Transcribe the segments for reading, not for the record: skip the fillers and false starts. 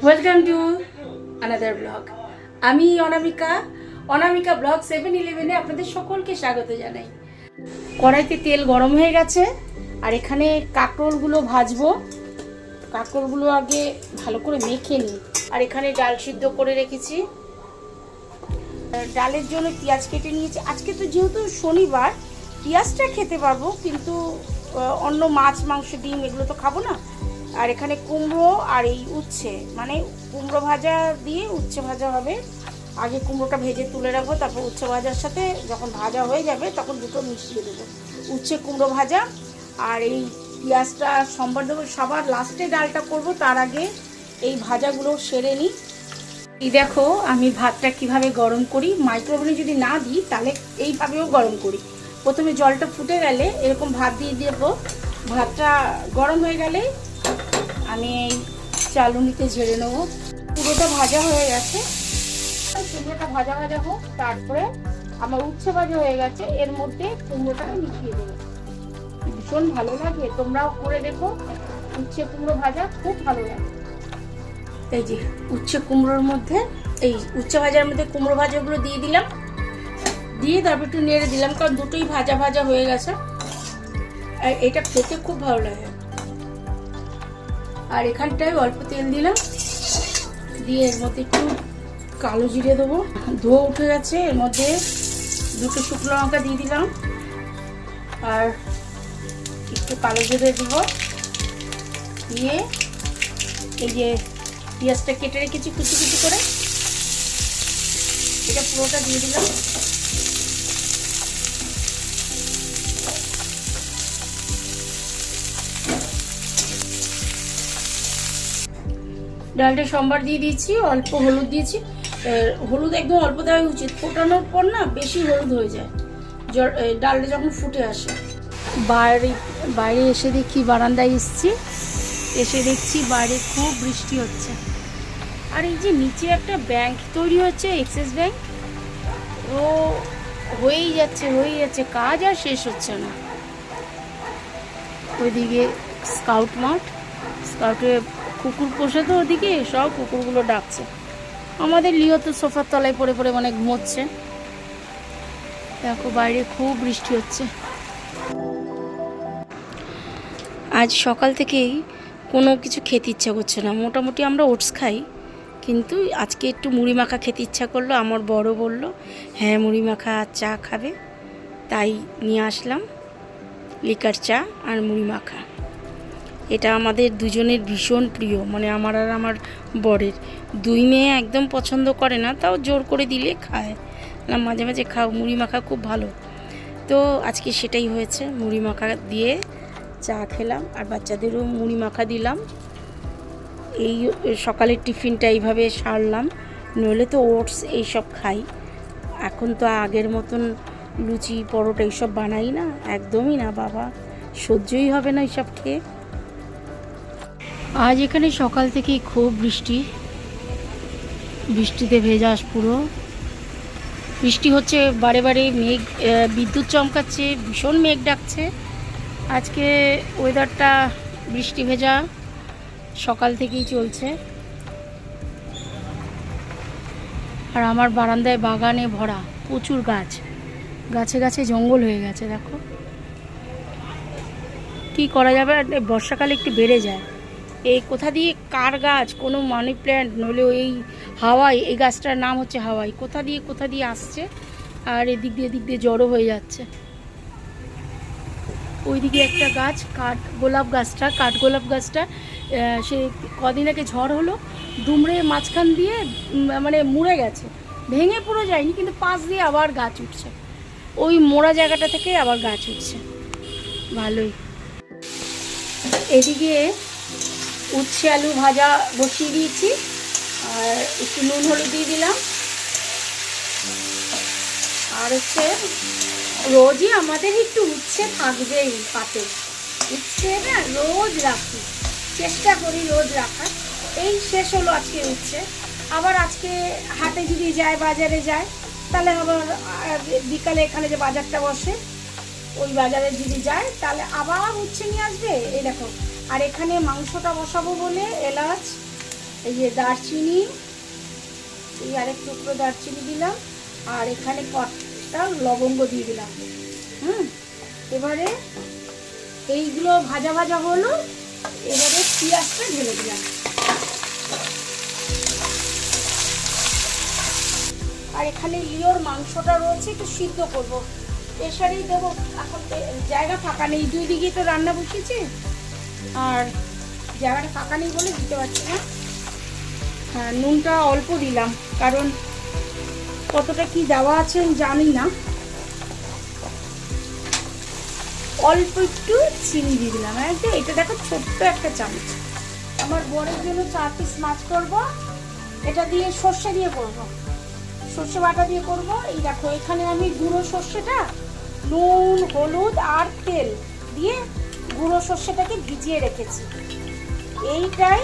Welcome to another blog. আমি অনামিকা blog 7-11-এ আপনাদের সকলকে স্বাগত জানাই। কড়াইতে তেল গরম হয়ে গেছে আর এখানে কাঁকরোলগুলো ভাজবো। কাঁকরোলগুলো আগে ভালো করে মেখে নিই। আর এখানে ডাল সিদ্ধ করে রেখেছি। ডালের জন্য পেঁয়াজ কেটে নিয়েছি। আজকে তো যেহেতু শনিবার পেঁয়াজটা খেতে পারবো, কিন্তু অন্য মাছ মাংস ডিম এগুলো তো খাবো না। আর এখানে কুমড়ো আর এই উচ্ছে, মানে কুমড়ো ভাজা দিয়ে উচ্ছে ভাজা হবে। আগে কুমড়োটা ভেজে তুলে রাখবো, তারপর উচ্ছে ভাজার সাথে যখন ভাজা হয়ে যাবে তখন দুটো মিশিয়ে দেবো, উচ্ছে কুমড়ো ভাজা। আর এই পেঁয়াজটা সম্বার দেবো, সবার লাস্টে ডালটা করব, তার আগে এই ভাজাগুলো সেরে নিই। এই দেখো আমি ভাতটা কিভাবে গরম করি। মাইক্রোওভেনে যদি না দিই তাহলে এইভাবেও গরম করি। প্রথমে জলটা ফুটে গেলে এরকম ভাত দিয়ে দেবো। ভাতটা গরম হয়ে গেলে আমি এই চালুনিতে ঝেড়ে নেবো। পুরোটা ভাজা হয়ে গেছে, কুমড়োটা ভাজা ভাজা হোক। তারপরে আমার উচ্ছে ভাজা হয়ে গেছে, এর মধ্যে কুমড়োটাকে মিশিয়ে দেবো। ভীষণ ভালো লাগে, তোমরাও করে দেখো। উচ্ছে কুমড়ো ভাজা খুব ভালো লাগে। এই যে উচ্ছে কুমড়োর মধ্যে, এই উচ্ছে ভাজার মধ্যে কুমড়ো ভাজাগুলো দিয়ে দিলাম, দিয়ে তারপর একটু নেড়ে দিলাম, কারণ দুটোই ভাজা ভাজা হয়ে গেছে। আর এটা খেতে খুব ভালো লাগে। আর এখানটায় অল্প তেল দিলাম, দিয়ে এর মধ্যে একটু কালো জিরে দেবো। ধোয়া উঠে গেছে, এর মধ্যে দুটো শুকনো লঙ্কা দিয়ে দিলাম আর একটু কালো জিরে দিব। দিয়ে এই যে পেঁয়াজটা কেটে রেখেছি কুচি কুচি করে, এটা পুরোটা দিয়ে দিলাম। ডালটা সম্বার দিয়ে দিয়েছি, অল্প হলুদ দিয়েছি। হলুদ একদম অল্প দেওয়া উচিত, ফোটানোর পর না বেশি হলুদ হয়ে যায় ডালটা যখন ফুটে আসে। বাইরে এসে দেখি, বারান্দায় এসে দেখছি বাইরে খুব বৃষ্টি হচ্ছে। আর এই যে নিচে একটা ব্যাংক তৈরি হচ্ছে, এক্সিস ব্যাংক, ও হয়েই যাচ্ছে, কাজ আর শেষ হচ্ছে না। ওইদিকে স্কাউট মাঠ, স্কাউটে কুকুর পোষে তো, ওদিকে সব কুকুরগুলো ডাকছে। আমাদের লিও তো সোফার তলায় পড়ে পড়ে মানে ঘুমোচ্ছে। দেখো বাইরে খুব বৃষ্টি হচ্ছে। আজ সকাল থেকেই কোনো কিছু খেতে ইচ্ছা করছে না। মোটামুটি আমরা ওটস খাই, কিন্তু আজকে একটু মুড়ি মাখা খেতে ইচ্ছা করলো। আমার বড় বলল হ্যাঁ মুড়ি মাখা আর চা খাবে, তাই নিয়ে আসলাম লিকার চা আর মুড়ি মাখা। এটা আমাদের দুজনের ভীষণ প্রিয়, মানে আমার আর আমার বরের। দুই মেয়ে একদম পছন্দ করে না, তাও জোর করে দিলে খায় না, মাঝে মাঝে খাও, মুড়ি মাখা খুব ভালো। তো আজকে সেটাই হয়েছে, মুড়ি মাখা দিয়ে চা খেলাম আর বাচ্চাদেরও মুড়ি মাখা দিলাম। এই সকালের টিফিনটা এইভাবে সারলাম, নইলে তো ওটস এইসব খাই। এখন তো আগের মতন লুচি পরোটা এইসব বানাই না, একদমই না বাবা, সহ্যই হবে না এইসব খেয়ে। আজ এখানে সকাল থেকেই খুব বৃষ্টিতে ভেজা পুরো। বৃষ্টি হচ্ছে বারে বারে, মেঘ, বিদ্যুৎ চমকাচ্ছে, ভীষণ মেঘ ডাকছে। আজকে ওয়েদারটা বৃষ্টি ভেজা সকাল থেকেই চলছে। আর আমার বারান্দায় বাগানে ভরা, প্রচুর গাছ, গাছে গাছে জঙ্গল হয়ে গেছে। দেখো কি করা যাবে, বর্ষাকালে একটু বেড়ে যায়। এই কোথা দিয়ে কার গাছ, কোনো মানি প্ল্যান্ট, নইলে এই হাওয়াই, এই গাছটার নাম হচ্ছে হাওয়াই, কোথা দিয়ে আসছে আর এদিক দিয়ে জড়ো হয়ে যাচ্ছে। ওইদিকে একটা গাছ, কাঠগোলাপ গাছটা সে কদিন আগে ঝড় হলো, দুমড়ে মাঝখান দিয়ে মানে মুড়ে গেছে, ভেঙে পুরো যায়নি, কিন্তু পাশ দিয়ে আবার গাছ উঠছে। ওই মোড়া জায়গাটা থেকে আবার গাছ উঠছে, ভালোই। এদিকে উচ্ছে আলু ভাজা বসিয়ে দিয়েছি, আর একটু নুন হলুদ দিয়ে দিলাম। আর হচ্ছে রোজই আমাদের একটু উচ্ছে থাকবেই পাতে, উচ্ছে না রোজ রাখি, চেষ্টা করি রোজ রাখার। এই শেষ হলো আজকে উচ্ছে। আবার আজকে হাটে যদি যায়, বাজারে যায়, তাহলে আবার বিকালে এখানে যে বাজারটা বসে, ওই বাজারে যদি যায় তাহলে আবার উচ্ছে নিয়ে আসবে। এই দেখো, আর এখানে মাংসটা বসাবো বলে এলাচ এই যে দারচিনি, এই আরেক টুকরো দারচিনি দিলাম, আর এখানে কটা লবঙ্গ দিয়ে দিলাম। এবারে এইগুলো ভাজা ভাজা হলো, এবারে পেঁয়াজটা ঢেলে দিলাম। আর এখানে লিওর মাংসটা রয়েছে, একটু সিদ্ধ করব, প্রেশারেই দেবো। এখন জায়গা ফাঁকা নেই, 2 দিকেই তো রান্না বসিয়েছি, আর জায়গাটা ফাঁকা নেই বলে দিতে পারছি না। হ্যাঁ, নুনটা অল্প দিলাম, কারণ কতটা কি দেওয়া আছে জানি না। অল্প একটু চিনি দিয়ে দিলাম। এটা দেখো ছোট্ট একটা চামচ। আমার বরের জন্য 4 পিস মাছ করব, এটা দিয়ে সর্ষে দিয়ে করব, সর্ষে বাটা দিয়ে করব। এই দেখো এখানে আমি গুঁড়ো সর্ষেটা নুন, হলুদ আর তেল দিয়ে গুঁড়ো সর্ষেটাকে ভিজিয়ে রেখেছি। এইটাই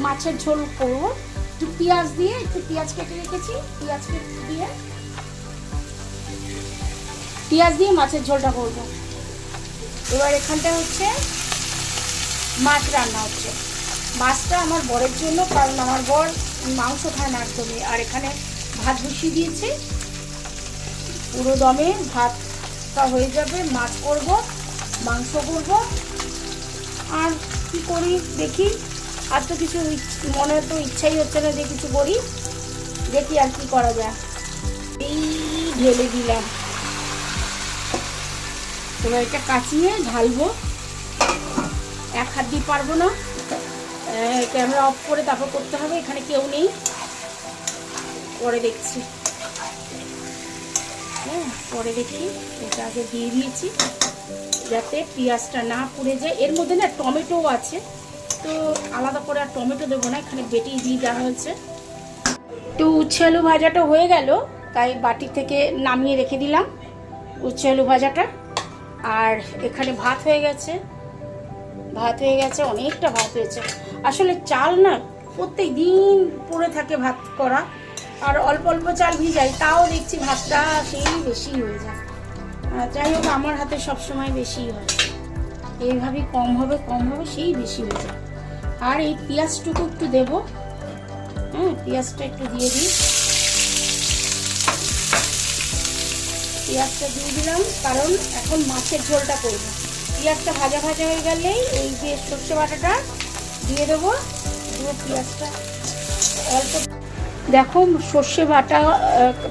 মাছের ঝোল করব। একটু পেঁয়াজ দিয়ে, একটু পেঁয়াজ কেটে রেখেছি, পেঁয়াজ দিয়ে মাছের ঝোলটা করব। এবার এখানটা হচ্ছে মাছ রান্না হচ্ছে। মাছটা আমার বরের জন্য, কারণ আমার বর মাংস খায় না একদমই। আর এখানে ভাত বসিয়ে দিয়েছি, পুরো দমে ভাতটা হয়ে যাবে। মাছ করব, মাংস করব, আর কি করি দেখি। আর তো কিছু মনে তো ইচ্ছাই হচ্ছে না যে কিছু করি, দেখি আর কি করা যায়। এই ঢেলে দিলাম, এবার এটা কাচিয়ে ঢালবো। এক হাত দিয়ে পারবো না, ক্যামেরা অফ করে তারপর করতে হবে। এখানে কেউ নেই, পরে দেখছি। হ্যাঁ, পরে দেখি। এটা আগে দিয়ে দিয়েছি যাতে পেঁয়াজটা না পুড়ে যায়। এর মধ্যে না টমেটোও আছে, তো আলাদা করে আর টমেটো দেবো না, এখানে বেটেই দিয়ে দেওয়া হয়েছে। তো উচ্ছে আলু ভাজাটা হয়ে গেল, তাই বাটি থেকে নামিয়ে রেখে দিলাম উচ্ছে আলু ভাজাটা। আর এখানে ভাত হয়ে গেছে, অনেকটা ভাত হয়েছে। আসলে চাল না প্রত্যেক দিন পড়ে থাকে ভাত করা, আর অল্প অল্প চাল ভিজাই, তাও দেখছি ভাতটা সেই বেশি হয়ে যায়। যাই হোক, আমার হাতে সবসময় বেশি হয়, এইভাবে কম হবে সেই বেশি হয়ে যায়। আর এই পেঁয়াজটুকু একটু দেবো। হ্যাঁ, পেঁয়াজটা একটু দিয়ে দিই। পেঁয়াজটা দিয়ে দিলাম, কারণ এখন মাছের ঝোলটা করব। পেঁয়াজটা ভাজা ভাজা হয়ে গেলেই এই যে সর্ষে বাটাটা দিয়ে দেবো। পেঁয়াজটা অল্প দেখো, সর্ষে বাটা,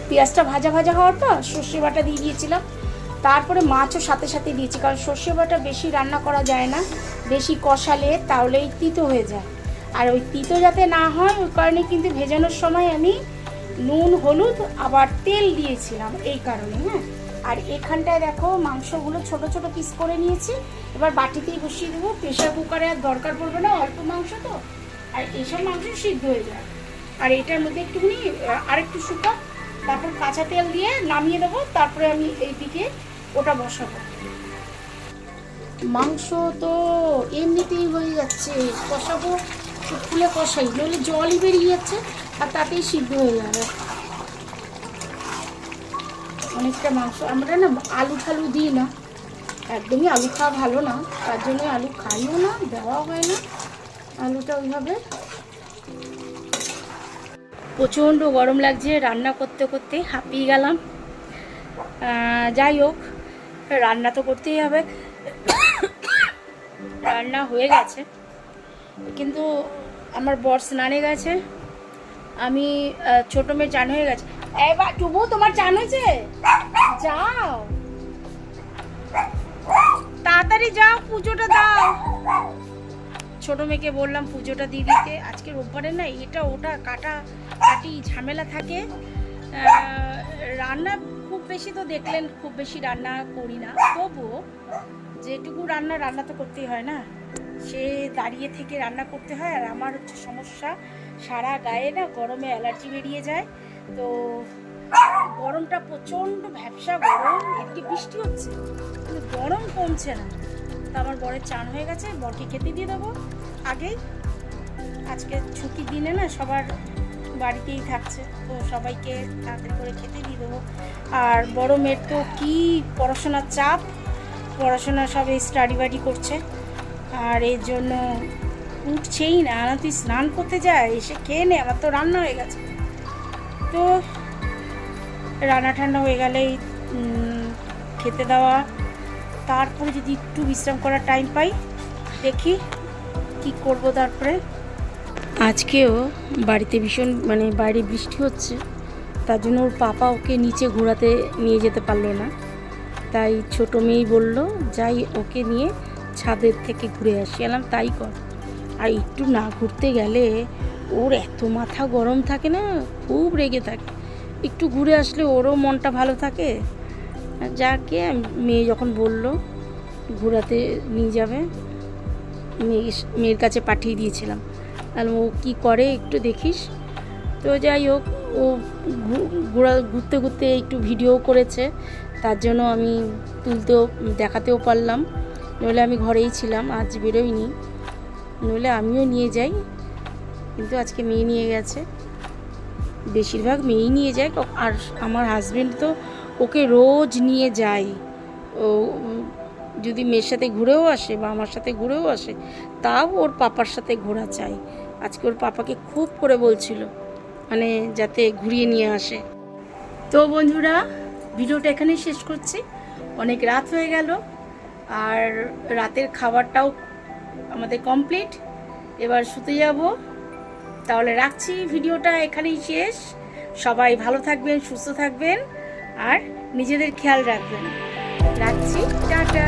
পেঁয়াজটা ভাজা ভাজা হওয়ার পর সর্ষে বাটা দিয়ে দিয়েছিলাম। তারপরে মাছও সাথে সাথে দিয়েছি, কারণ সর্ষে বাটা বেশি রান্না করা যায় না, বেশি কষালে তাহলে তিতো হয়ে যায়। আর ওই তিতো যাতে না হয় ওই কারণে কিন্তু ভেজানোর সময় আমি নুন, হলুদ আবার তেল দিয়েছিলাম, এই কারণে। হ্যাঁ, আর এখানটায় দেখো মাংসগুলো ছোট ছোট পিস করে নিয়েছি। এবার বাটিতেই বসিয়ে দেবো, প্রেশার কুকারে আর দরকার পড়বে না, অল্প মাংস তো, আর এইসব মাংস সিদ্ধ হয়ে যায়। আর এটার মধ্যে একটুখানি আরেকটু শুকা, তারপর কাঁচা তেল দিয়ে নামিয়ে দেবো। তারপরে আমি এইদিকে ওটা বসাবো। মাংস তো এমনিতেই হয়ে যাচ্ছে, কষাবো ফুলে কষাই, নইলে জলই বেরিয়ে যাচ্ছে, আর তাতেই সিদ্ধ হয়ে যাবে অনেকটা মাংস। আমরা না আলু ঠালু দিই না, একদমই আলু খাওয়া ভালো না, তার জন্য আলু খাইও না, দেওয়া হয় না আলুটা ওইভাবে। প্রচণ্ড গরম লাগছে, রান্না করতে করতে হাঁপিয়ে গেলাম। যাই হোক, রান্না তো করতেই হবে। রান্না হয়ে গেছে, কিন্তু আমার বর স্নানে গেছে, আমি ছোটো মেয়ে চান হয়ে গেছে। এবার টুবু, তোমার চান হয়েছে? যাও তাড়াতাড়ি যাও, পুজোটা দাও। ছোটো মেয়েকে বললাম পুজোটা দিয়ে দিতে। আজকে রোববারে না এটা ওটা কাটি ঝামেলা থাকে। রান্না খুব বেশি তো দেখলেন, খুব বেশি রান্না করি না, তবুও যেটুকু রান্না তো করতেই হয় না, সে দাঁড়িয়ে থেকে রান্না করতে হয়। আর আমার হচ্ছে সমস্যা, সারা গায়ে না গরমে অ্যালার্জি বেরিয়ে যায়। তো গরমটা প্রচণ্ড ভ্যাপসা গরম, এদিকে বৃষ্টি হচ্ছে কিন্তু গরম কমছে না। তো আমার বরের চান হয়ে গেছে, বরকে খেতে দিয়ে দেবো আগেই। আজকে ছুটির দিনে না সবার বাড়িতেই থাকছে, তো সবাইকে তাড়াতাড়ি করে খেতে দিয়ে দেবো। আর বড় মেয়ের তো কী পড়াশোনার চাপ, পড়াশোনা সব স্টাডি বাড়ি করছে, আর এর জন্য উঠছেই না, না তুই স্নান করতে যায়, এসে খেয়ে নে, আমার তো রান্না হয়ে গেছে। তো রান্না ঠান্ডা হয়ে গেলেই খেতে দেওয়া, তারপরে যদি একটু বিশ্রাম করার টাইম পাই দেখি কি করব। তারপরে আজকেও বাড়িতে ভীষণ মানে বাইরে বৃষ্টি হচ্ছে, তার জন্য ওর পাপা ওকে নিচে ঘোরাতে নিয়ে যেতে পারলো না, তাই ছোটো মেয়েই বলল যাই ওকে নিয়ে ছাদের থেকে ঘুরে আসি। এলাম তাই কর। আর একটু না ঘুরতে গেলে ওর এত মাথা গরম থাকে না, খুব রেগে থাকে। একটু ঘুরে আসলে ওরও মনটা ভালো থাকে। যাকে মেয়ে যখন বলল ঘোরাতে নিয়ে যাবে, মেয়ের কাছে পাঠিয়ে দিয়েছিলাম, আর ও কী করে একটু দেখিস। তো যাই হোক, ও ঘুরতে ঘুরতে একটু ভিডিও করেছে, তার জন্য আমি দেখাতেও পারলাম, নইলে আমি ঘরেই ছিলাম, আজ বেরোইনি, নইলে আমিও নিয়ে যাই, কিন্তু আজকে মেয়ে নিয়ে গেছে। বেশিরভাগ মেয়েই নিয়ে যায়, আর আমার হাজবেন্ড তো ওকে রোজ নিয়ে যায়। ও যদি মেয়ের সাথে ঘুরেও আসে বা আমার সাথে ঘুরেও আসে, তাও ওর পাপার সাথে ঘোরা চাই। আজকে ওর পাপাকে খুব করে বলছিল মানে যাতে ঘুরিয়ে নিয়ে আসে। তো বন্ধুরা, ভিডিওটা এখানেই শেষ করছি, অনেক রাত হয়ে গেল, আর রাতের খাবারটাও আমাদের কমপ্লিট, এবার শুতে যাব। তাহলে রাখছি, ভিডিওটা এখানেই শেষ। সবাই ভালো থাকবেন, সুস্থ থাকবেন, আর নিজেদের খেয়াল রাখবেন। রাখছি, টাটা।